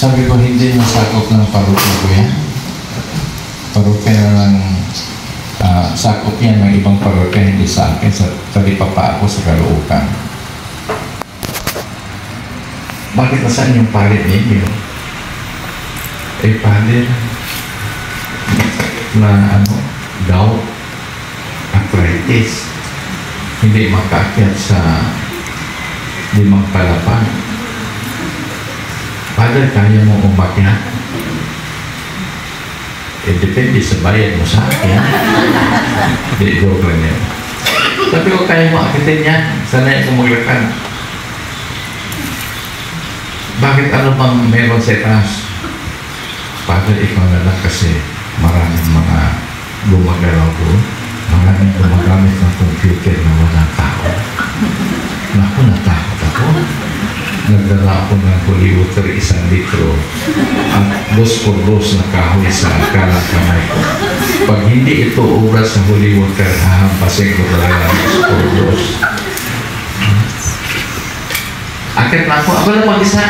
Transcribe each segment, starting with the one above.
Sabi ko, hindi masakop ng parokya ko yan. Parokya na lang, sakop yan ng ibang parokya, hindi sa akin. Talipa pa ako sa Caloocan. Bakit nasaan yung palit ninyo? Eh, palit na gout, arthritis, hindi makaakyat sa 5 palapag. Father, kaya mo umakyat? Eh, depende sa bayad mo sa akin. Hindi, joke lang yan. Sabi ko, kaya mo akitin yan. Sanay ako maglakad. Bakit ano bang meron sa taas? Father, ikaw na lang kasi maraming mga gumagalaw ko. Maraming gumagamit ng computer na walang tao. Naku, natakot ako. Nagdala ako ng holy water 1 litro at 2 por 2 na kahoy sa kalang kamay ko. Pag hindi ito oras sa holy water, hahampasin ko talaga ng 2 por 2. Akit na ako lang mag-isa.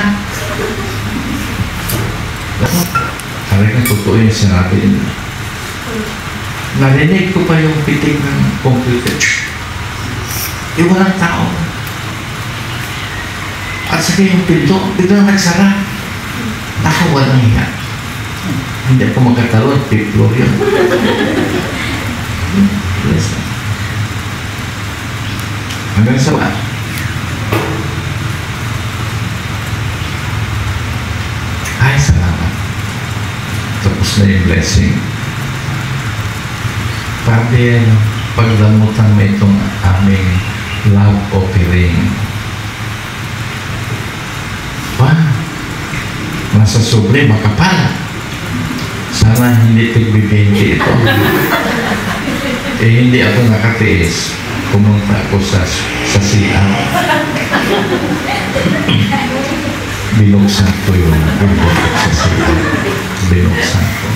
Talagang totoo yung sinabi niya. Narinig ko pa yung pitik ng computer. Walang tao. At saka yung pinto, dito na nagsara. Ako walang hiya. Hindi ako magkatalon, Pip Gloria. Yes. Hanggang sa ba? Ay, salamat. Tapos na yung blessing. Father, pagdamutan mo itong aming love offering. Nasa sobre, makapal. Sana hindi tigbibinti ito. Eh, hindi ako nakatiis. Pumunta ako sa CR. Binuksan ko yung bubukit sa CR. Binuksan ko.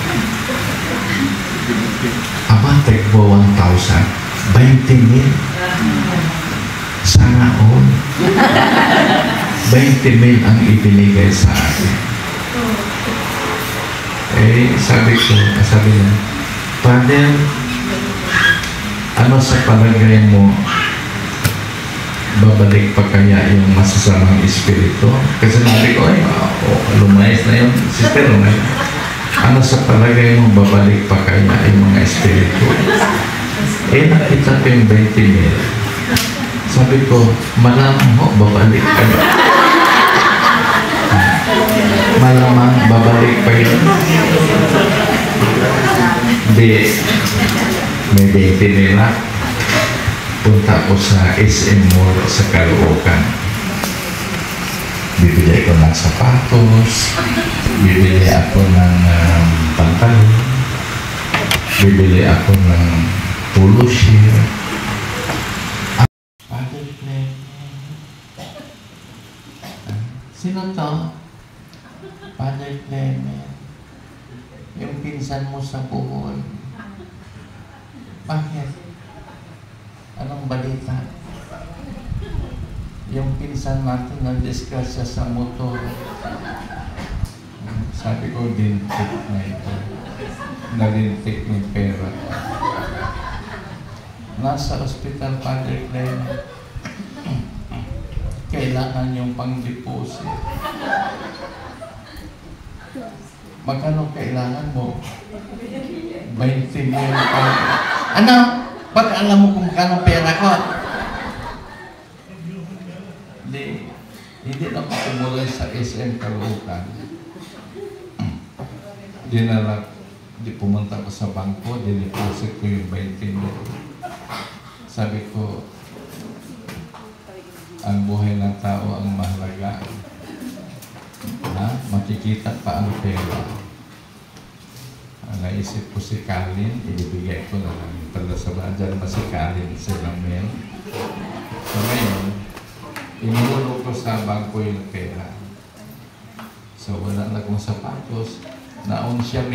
Take po 1,000. 20,000. Sana all. 20,000 ang ibinigay sa akin. Eh, sabi niya, Father, ano sa palagay mo, babalik pa kaya yung masasamang espiritu? Kasi sabi ko, ay, lumayas na yun. Sister, lumayas. Ano sa palagay mo, babalik pa kaya yung mga espiritu? Eh, nakita ko yung 20,000. Sabi ko, malamang mo, babalik ka. Malamang babalik pa yun. Hindi. May 20,000 na. Punta ko sa SM Mall sa Caloocan. Bibili ko ng sapatos. Bibili ako ng pantalon. Bibili ako ng polo shirt. Sino to? Father Clement. Yung pinsan mo sa buhol. Bakit? Anong balita? Yung pinsan natin na-discuss sa motor. Sabi ko, dintik na ito. Nalintik ng pera. Nasa ospital, Father Clement. Kailangan yung pang-deposit. Magkano kailangan mo? 20,000 pa. Ano? Ba't alam mo kung magkano pera ko? Hindi na makumuloy sa SM Caloocan. Di pumunta ko sa bangko, dineposit ko yung 20,000. Sabi ko, ang buhay ng tao ang mahalaga. Makikita pa ang pera. Naisip ko si Kalin, ibibigay ko na lang. Pala sa dyan ba si Kalin sa Ramel? So ngayon, inulog ko sa bangko yung pera. So wala na kong sapatos. Naon siya